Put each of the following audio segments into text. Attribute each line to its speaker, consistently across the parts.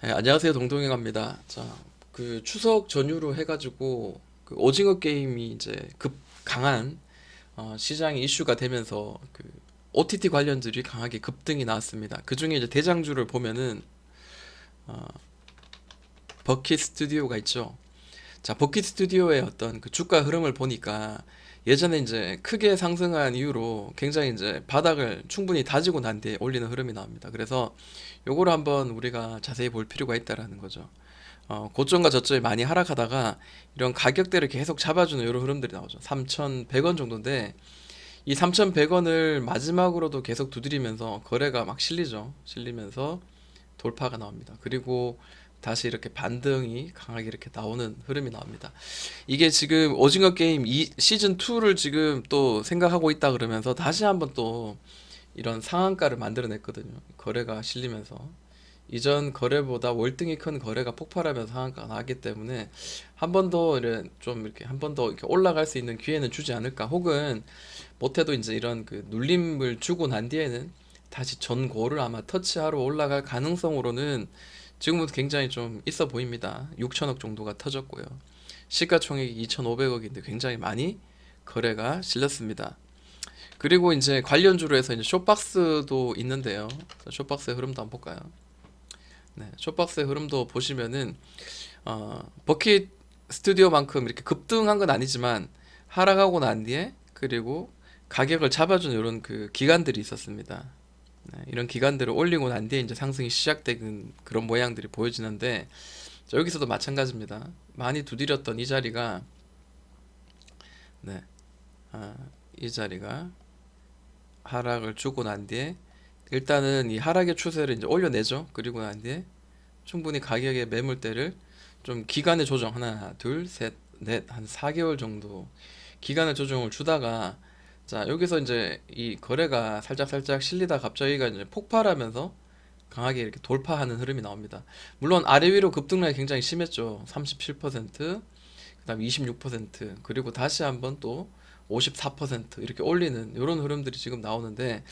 Speaker 1: 네, 안녕하세요. 동동행입니다. 자, 그 추석 전후로 해가지고 그 오징어 게임이 이제 급 강한 시장이 이슈가 되면서 그 OTT 관련들이 강하게 급등이 나왔습니다. 그 중에 이제 대장주를 보면은 어, 버킷 스튜디오가 있죠. 자, 버킷 스튜디오의 어떤 그 주가 흐름을 보니까 예전에 이제 크게 상승한 이후로 굉장히 이제 바닥을 충분히 다지고 난 뒤에 올리는 흐름이 나옵니다. 그래서 요거를 한번 우리가 자세히 볼 필요가 있다라는 거죠. 고점과 저점이 많이 하락하다가 이런 가격대를 계속 잡아주는 이런 흐름들이 나오죠. 3,100원 정도인데 이 3,100원을 마지막으로도 계속 두드리면서 거래가 막 실리죠. 실리면서 돌파가 나옵니다. 그리고 다시 이렇게 반등이 강하게 이렇게 나오는 흐름이 나옵니다. 이게 지금 오징어 게임 시즌 2를 지금 또 생각하고 있다 그러면서 다시 한번 또 이런 상한가를 만들어냈거든요. 거래가 실리면서. 이전 거래보다 월등히 큰 거래가 폭발하면서 상한가가 나왔기 때문에 한 번 더 이런 좀 이렇게 한 번 더 이렇게 올라갈 수 있는 기회는 주지 않을까. 혹은 못해도 이제 이런 그 눌림을 주고 난 뒤에는 다시 전고를 아마 터치하러 올라갈 가능성으로는 지금부터 굉장히 좀 있어 보입니다. 6천억 정도가 터졌고요. 시가총액이 2,500억인데 굉장히 많이 거래가 실렸습니다. 그리고 이제 관련주로 해서 이제 쇼박스도 있는데요. 쇼박스의 흐름도 한번 볼까요? 네, 쇼박스의 흐름도 보시면은 버킷 스튜디오만큼 이렇게 급등한 건 아니지만 하락하고 난 뒤에 그리고 가격을 잡아주는 이런 그 기간들이 있었습니다. 네, 이런 기간들을 올리고 난 뒤에 이제 상승이 시작되는 그런 모양들이 보여지는데 자, 여기서도 마찬가지입니다. 많이 두드렸던 이 자리가 네, 아, 이 자리가 하락을 주고 난 뒤에 일단은 이 하락의 추세를 이제 올려내죠. 그리고 난 뒤에 충분히 가격의 매물대를 좀 기간의 조정 하나, 둘, 셋, 넷, 한 4개월 정도 기간의 조정을 주다가 자, 여기서 이제 이 거래가 살짝 실리다 갑자기가 이제 폭발하면서 강하게 이렇게 돌파하는 흐름이 나옵니다. 물론 아래 위로 급등량이 굉장히 심했죠. 37%, 그다음 26%, 그리고 다시 한번 또 54% 이렇게 올리는 이런 흐름들이 지금 나오는데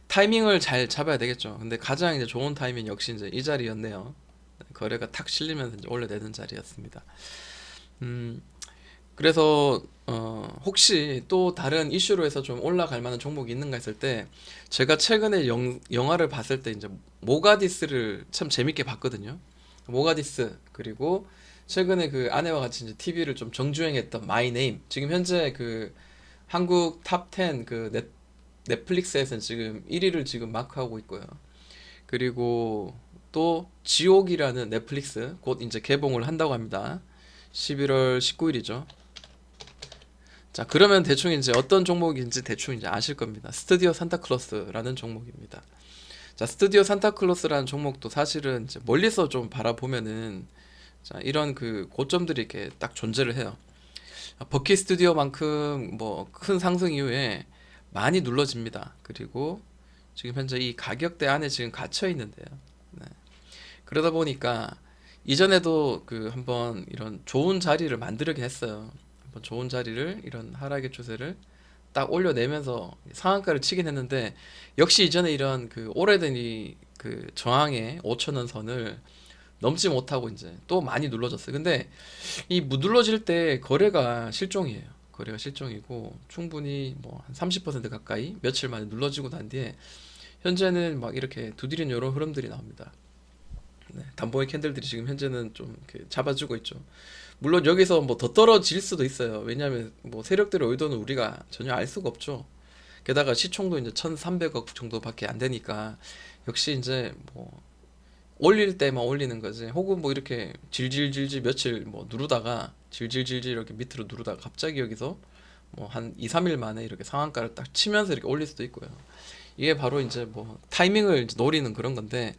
Speaker 1: 타이밍을 잘 잡아야 되겠죠. 근데 가장 이제 좋은 타이밍 역시 이제 이 자리였네요. 거래가 탁 실리면서 이제 올려내는 자리였습니다. 음, 그래서 혹시 또 다른 이슈로 해서 좀 올라갈 만한 종목이 있는가 했을 때 제가 최근에 영화를 봤을 때 이제 모가디스를 참 재밌게 봤거든요. 모가디스 그리고 최근에 그 아내와 같이 이제 TV를 좀 정주행했던 마이 네임 지금 현재 그 한국 탑 10 그 넷플릭스에서는 지금 1위를 지금 마크하고 있고요. 그리고 또 지옥이라는 넷플릭스 곧 이제 개봉을 한다고 합니다. 11월 19일이죠. 자, 그러면 대충 이제 어떤 종목인지 대충 이제 아실 겁니다. 스튜디오 산타클로스라는 종목입니다. 자, 스튜디오 산타클로스라는 종목도 사실은 이제 멀리서 좀 바라보면은 자, 이런 그 고점들이 이렇게 딱 존재를 해요. 버킷 스튜디오만큼 뭐 큰 상승 이후에 많이 눌러집니다. 그리고 지금 현재 이 가격대 안에 지금 갇혀 있는데요. 네. 그러다 보니까 이전에도 그 한번 이런 좋은 자리를 만들긴 했어요. 한번 좋은 자리를 이런 하락의 추세를 딱 올려내면서 상한가를 치긴 했는데 역시 이전에 이런 그 오래된 이 그 저항의 5천원 선을 넘지 못하고 이제 또 많이 눌러졌어요. 근데 이 눌러질 때 거래가 실종이에요. 거래가 실종이고 충분히 뭐 한 30% 가까이 며칠 만에 눌러지고 난 뒤에 현재는 막 이렇게 두드리는 이런 흐름들이 나옵니다. 네, 담보의 캔들들이 지금 현재는 좀 이렇게 잡아주고 있죠. 물론 여기서 뭐 더 떨어질 수도 있어요. 왜냐하면 뭐 세력들의 의도는 우리가 전혀 알 수가 없죠. 게다가 시총도 이제 1,300억 정도밖에 안 되니까 역시 이제 뭐 올릴 때만 올리는 거지. 혹은 뭐 이렇게 질질질질 며칠 뭐 누르다가 질질질질 이렇게 밑으로 누르다가 갑자기 여기서 뭐 한 2, 3일 만에 이렇게 상한가를 딱 치면서 이렇게 올릴 수도 있고요. 이게 바로 이제 뭐 타이밍을 이제 노리는 그런 건데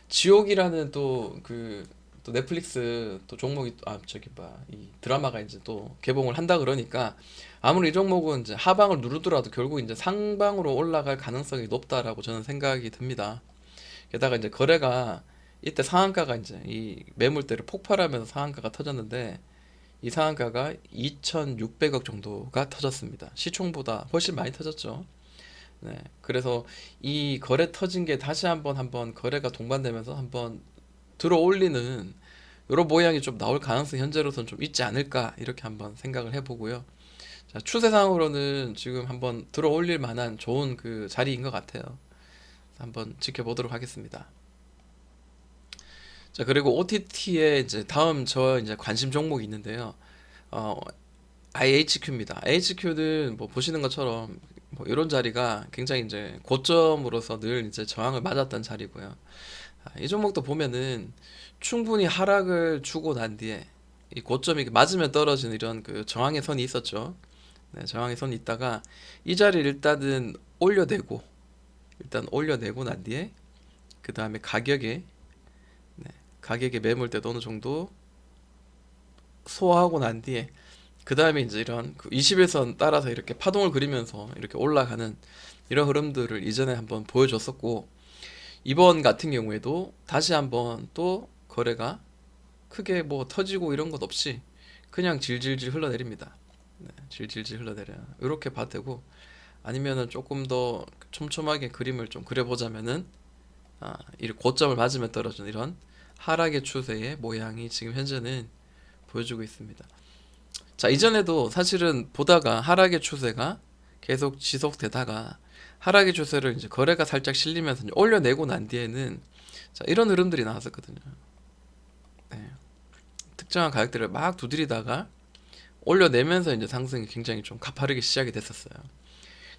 Speaker 1: 지옥이라는 또 그 또 넷플릭스 또 종목이 저기 이 드라마가 이제 또 개봉을 한다 그러니까 아무리 이 종목은 이제 하방을 누르더라도 결국 이제 상방으로 올라갈 가능성이 높다라고 저는 생각이 듭니다. 게다가 이제 거래가 이때 상한가가 이제 이 매물대를 폭발하면서 상한가가 터졌는데 이 상한가가 2,600억 정도가 터졌습니다. 시총보다 훨씬 많이 터졌죠. 네. 그래서 이 거래 터진 게 다시 한번 거래가 동반되면서 한번 들어 올리는 이런 모양이 좀 나올 가능성이 현재로서는 좀 있지 않을까 이렇게 한번 생각을 해보고요. 자, 추세상으로는 지금 한번 들어 올릴 만한 좋은 그 자리인 것 같아요. 한번 지켜보도록 하겠습니다. 자, 그리고 OTT의 이제 다음 저 이제 관심 종목이 있는데요. 어, IHQ입니다. IHQ는 뭐 보시는 것처럼 뭐 이런 자리가 굉장히 이제 고점으로서 늘 이제 저항을 맞았던 자리고요. 이 종목도 보면은 충분히 하락을 주고 난 뒤에 이 고점이 맞으면 떨어지는 이런 그 저항의 선이 있었죠. 네, 저항의 선이 있다가 이 자리를 일단 올려내고 난 뒤에 그 다음에 가격의 매물대도 어느 정도 소화하고 난 뒤에 그 다음에 이제 이런 그 21선 따라서 이렇게 파동을 그리면서 이렇게 올라가는 이런 흐름들을 이전에 한번 보여줬었고, 이번 같은 경우에도 다시 한번 또 거래가 크게 뭐 터지고 이런 것 없이 그냥 질질질 흘러내립니다. 네, 질질질 흘러내려요. 이렇게 봐도 되고, 아니면은 조금 더 촘촘하게 그림을 좀 그려보자면은 이 고점을 맞으면 떨어지는 이런 하락의 추세의 모양이 지금 현재는 보여주고 있습니다. 자, 이전에도 사실은 보다가 하락의 추세가 계속 지속되다가 하락의 추세를 이제 거래가 살짝 실리면서 이제 올려내고 난 뒤에는 자, 이런 흐름들이 나왔었거든요. 네. 특정한 가격대를 막 두드리다가 올려내면서 이제 상승이 굉장히 좀 가파르게 시작이 됐었어요.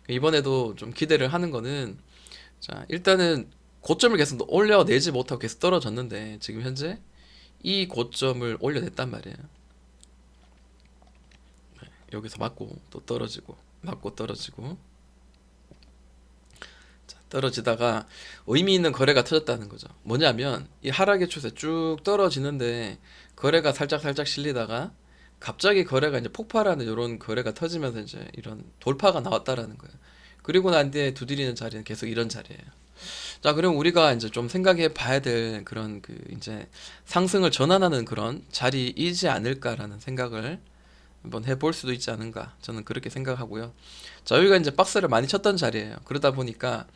Speaker 1: 이번에도 좀 기대를 하는 거는, 자, 일단은 고점을 계속 올려내지 못하고 계속 떨어졌는데 지금 현재 이 고점을 올려냈단 말이에요. 여기서 맞고 또 떨어지고 맞고 떨어지고, 자, 떨어지다가 의미 있는 거래가 터졌다는 거죠. 뭐냐면 이 하락의 추세 쭉 떨어지는데 거래가 살짝 살짝 실리다가 갑자기 거래가 이제 폭발하는 이런 거래가 터지면서 이제 이런 돌파가 나왔다라는 거예요. 그리고 난 뒤에 두드리는 자리는 계속 이런 자리예요. 자, 그럼 우리가 이제 좀 생각해 봐야 될 그런 그 이제 상승을 전환하는 그런 자리이지 않을까라는 생각을 한번 해볼 수도 있지 않은가, 저는 그렇게 생각하고요. 자, 여기가 이제 박스를 많이 쳤던 자리예요. 그러다 보니까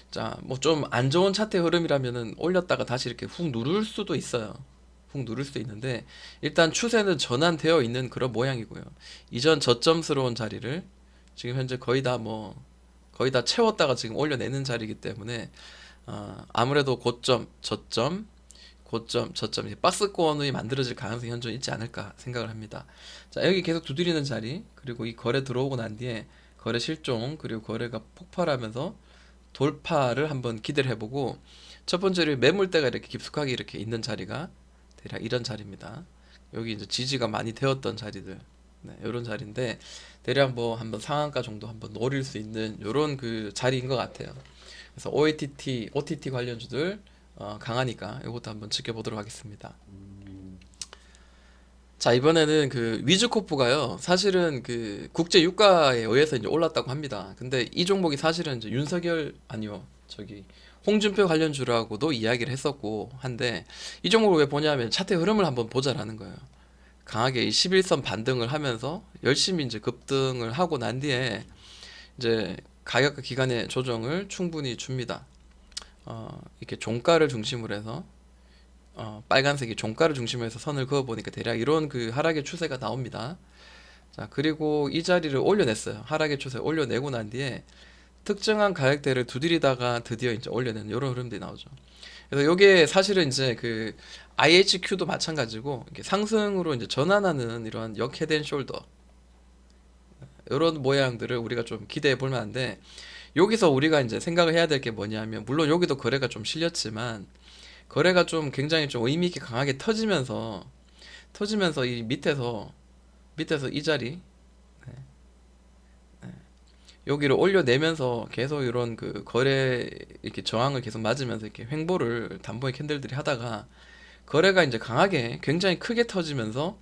Speaker 1: 자, 뭐 좀 안 좋은 차트 흐름이라면은 올렸다가 다시 이렇게 훅 누를 수도 있어요. 훅 누를 수도 있는데 일단 추세는 전환되어 있는 그런 모양이고요. 이전 저점스러운 자리를 지금 현재 거의 다 채웠다가 지금 올려내는 자리이기 때문에 아무래도 고점, 저점, 박스권이 만들어질 가능성이 현재 있지 않을까 생각을 합니다. 자, 여기 계속 두드리는 자리, 그리고 이 거래 들어오고 난 뒤에 거래 실종, 그리고 거래가 폭발하면서 돌파를 한번 기대를 해보고, 첫 번째로 매물대가 이렇게 깊숙하게 이렇게 있는 자리가 대략 이런 자리입니다. 여기 이제 지지가 많이 되었던 자리들, 네, 이런 자리인데 대략 뭐 한번 상한가 정도 한번 노릴 수 있는 이런 그 자리인 것 같아요. 그래서 OTT 관련주들 강하니까 이것도 한번 지켜보도록 하겠습니다. 자, 이번에는 그 위즈코프가요, 사실은 그 국제 유가에 의해서 이제 올랐다고 합니다. 근데 이 종목이 사실은 이제 홍준표 관련주라고도 이야기를 했었고 한데, 이 종목을 왜 보냐면 차트 흐름을 한번 보자라는 거예요. 강하게 이 11선 반등을 하면서 열심히 이제 급등을 하고 난 뒤에 이제 가격과 기간의 조정을 충분히 줍니다. 이렇게 종가를 중심으로 해서 빨간색이 종가를 중심으로 해서 선을 그어 보니까 대략 이런 그 하락의 추세가 나옵니다. 자, 그리고 이 자리를 올려냈어요. 하락의 추세 올려내고 난 뒤에 특정한 가격대를 두드리다가 드디어 이제 올려내는 이런 흐름들이 나오죠. 그래서 이게 사실은 이제 그 IHQ도 마찬가지고 이렇게 상승으로 이제 전환하는 이런 역 헤드앤숄더 이런 모양들을 우리가 좀 기대해 볼 만한데, 여기서 우리가 이제 생각을 해야 될 게 뭐냐면, 물론 여기도 거래가 좀 실렸지만 거래가 좀 굉장히 좀 의미 있게 강하게 터지면서 이 밑에서 이 자리, 네, 네, 여기를 올려내면서 계속 이런 그 거래 이렇게 저항을 계속 맞으면서 이렇게 횡보를 단봉의 캔들들이 하다가 거래가 이제 강하게 굉장히 크게 터지면서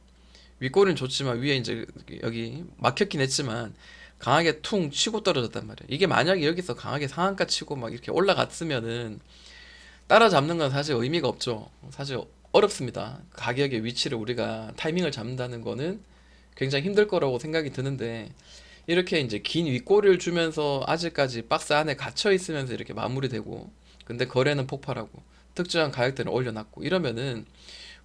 Speaker 1: 윗꼬리는 좋지만 위에 이제 여기 막혔긴 했지만 강하게 퉁 치고 떨어졌단 말이에요. 이게 만약에 여기서 강하게 상한가 치고 막 이렇게 올라갔으면은 따라잡는 건 사실 의미가 없죠. 사실 어렵습니다. 가격의 위치를 우리가 타이밍을 잡는다는 거는 굉장히 힘들 거라고 생각이 드는데, 이렇게 이제 긴 윗꼬리를 주면서 아직까지 박스 안에 갇혀 있으면서 이렇게 마무리되고, 근데 거래는 폭발하고 특정한 가격대를 올려놨고 이러면은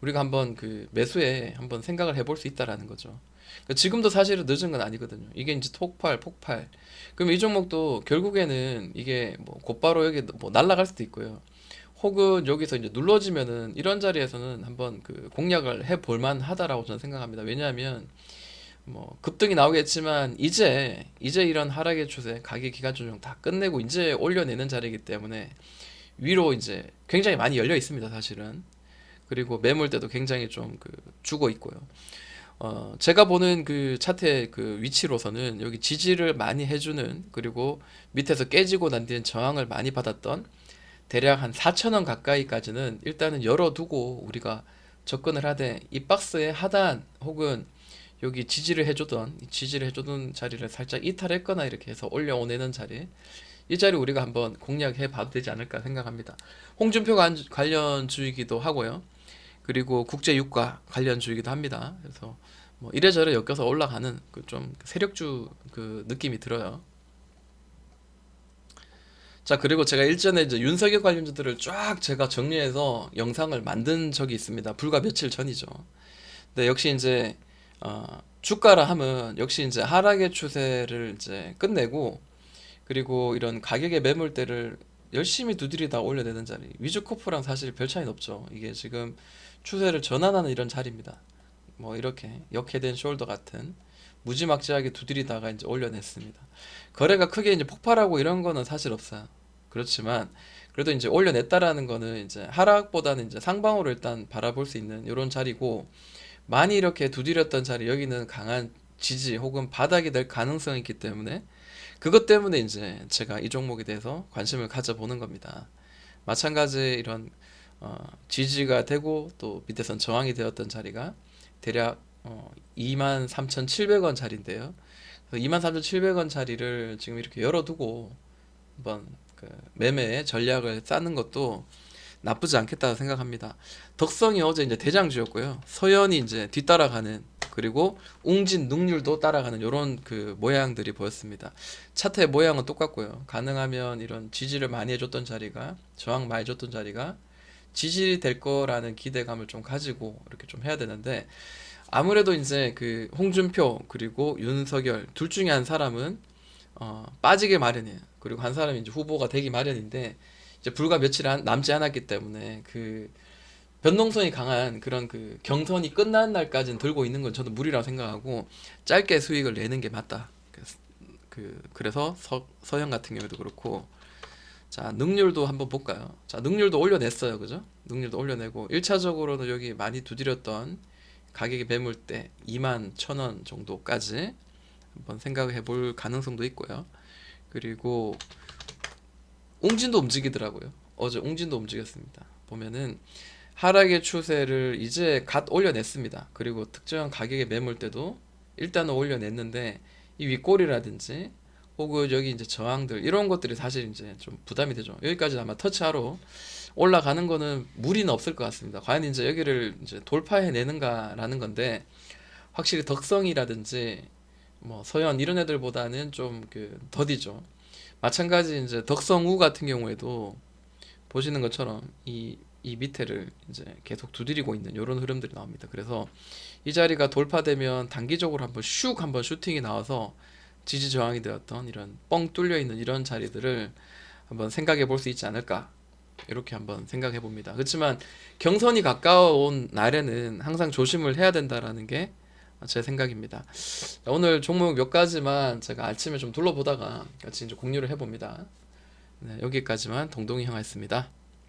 Speaker 1: 우리가 한번 그 매수에 한번 생각을 해볼 수 있다라는 거죠. 그러니까 지금도 사실은 늦은 건 아니거든요. 이게 이제 폭발. 그럼 이 종목도 결국에는 이게 뭐 곧바로 여기 뭐 날아갈 수도 있고요. 혹은 여기서 이제 눌러지면은 이런 자리에서는 한번 그 공략을 해볼 만하다라고 저는 생각합니다. 왜냐하면 뭐 급등이 나오겠지만 이제 이런 하락의 추세, 가격 기간 조정 다 끝내고 이제 올려내는 자리이기 때문에 위로 이제 굉장히 많이 열려 있습니다, 사실은. 그리고 매물대도 굉장히 좀 그 죽어 있고요. 제가 보는 그 차트의 그 위치로서는 여기 지지를 많이 해주는, 그리고 밑에서 깨지고 난 뒤엔 저항을 많이 받았던 대략 한 4,000원 가까이까지는 일단은 열어두고 우리가 접근을 하되, 이 박스의 하단 혹은 여기 지지를 해주던 자리를 살짝 이탈했거나 이렇게 해서 올려오내는 자리, 이 자리 우리가 한번 공략해 봐도 되지 않을까 생각합니다. 홍준표 관련주이기도 하고요. 그리고 국제유가 관련주이기도 합니다. 그래서 뭐 이래저래 엮여서 올라가는 그 좀 세력주 그 느낌이 들어요. 자, 그리고 제가 일전에 이제 윤석열 관련주들을 쫙 제가 정리해서 영상을 만든 적이 있습니다. 불과 며칠 전이죠. 근데 역시 이제 주가라 하면 역시 이제 하락의 추세를 이제 끝내고, 그리고 이런 가격의 매물대를 열심히 두드리다 올려내는 자리, 위즈코프랑 사실 별 차이는 없죠. 이게 지금 추세를 전환하는 이런 자리입니다. 뭐 이렇게 역헤드앤 숄더 같은 무지막지하게 두드리다가 이제 올려냈습니다. 거래가 크게 이제 폭발하고 이런 거는 사실 없어요. 그렇지만 그래도 이제 올려냈다라는 거는 이제 하락보다는 이제 상방으로 일단 바라볼 수 있는 이런 자리고, 많이 이렇게 두드렸던 자리, 여기는 강한 지지 혹은 바닥이 될 가능성이 있기 때문에 그것 때문에 이제 제가 이 종목에 대해서 관심을 가져보는 겁니다. 마찬가지 이런 지지가 되고 또 밑에선 저항이 되었던 자리가 대략 23,700원 자리인데요. 23,700원 자리를 지금 이렇게 열어두고 한번 그 매매 전략을 짜는 것도 나쁘지 않겠다 생각합니다. 덕성이 어제 이제 대장주였고요. 서현이 이제 뒤따라가는, 그리고 웅진, 능률도 따라가는 이런 그 모양들이 보였습니다. 차트의 모양은 똑같고요. 가능하면 이런 지지를 많이 해줬던 자리가, 저항 많이 해줬던 자리가 지지될 거라는 기대감을 좀 가지고 이렇게 좀 해야 되는데, 아무래도 이제 그 홍준표 그리고 윤석열 둘 중에 한 사람은 빠지게 마련이에요. 그리고 한 사람이 이제 후보가 되기 마련인데, 이제 불과 며칠 남지 않았기 때문에 그 변동성이 강한 그런 그 경선이 끝난 날까지는 들고 있는 건 저도 무리라고 생각하고, 짧게 수익을 내는 게 맞다. 그래서 서현 같은 경우도 그렇고. 자, 능률도 한번 볼까요? 자, 능률도 올려냈어요. 그죠? 능률도 올려내고 1차적으로는 여기 많이 두드렸던 가격의 매물대 21,000원 정도까지 한번 생각해 볼 가능성도 있고요. 그리고 웅진도 움직이더라고요. 어제 웅진도 움직였습니다. 보면은 하락의 추세를 이제 갓 올려냈습니다. 그리고 특정한 가격의 매물대도 일단은 올려냈는데, 이 윗골이라든지 혹은 여기 이제 저항들 이런 것들이 사실 이제 좀 부담이 되죠. 여기까지 아마 터치하러 올라가는 거는 무리는 없을 것 같습니다. 과연 이제 여기를 이제 돌파해내는가라는 건데, 확실히 덕성이라든지 뭐 서현 이런 애들보다는 좀 그 더디죠. 마찬가지 이제 덕성우 같은 경우에도 보시는 것처럼 이 밑에를 이제 계속 두드리고 있는 이런 흐름들이 나옵니다. 그래서 이 자리가 돌파되면 단기적으로 한번 슈팅이 나와서 지지 저항이 되었던 이런 뻥 뚫려 있는 이런 자리들을 한번 생각해 볼 수 있지 않을까, 이렇게 한번 생각해 봅니다. 그렇지만 경선이 가까운 날에는 항상 조심을 해야 된다라는 게 제 생각입니다. 오늘 종목 몇 가지만 제가 아침에 좀 둘러보다가 같이 이제 공유를 해봅니다. 네, 여기까지만 동동이 형이었습니다.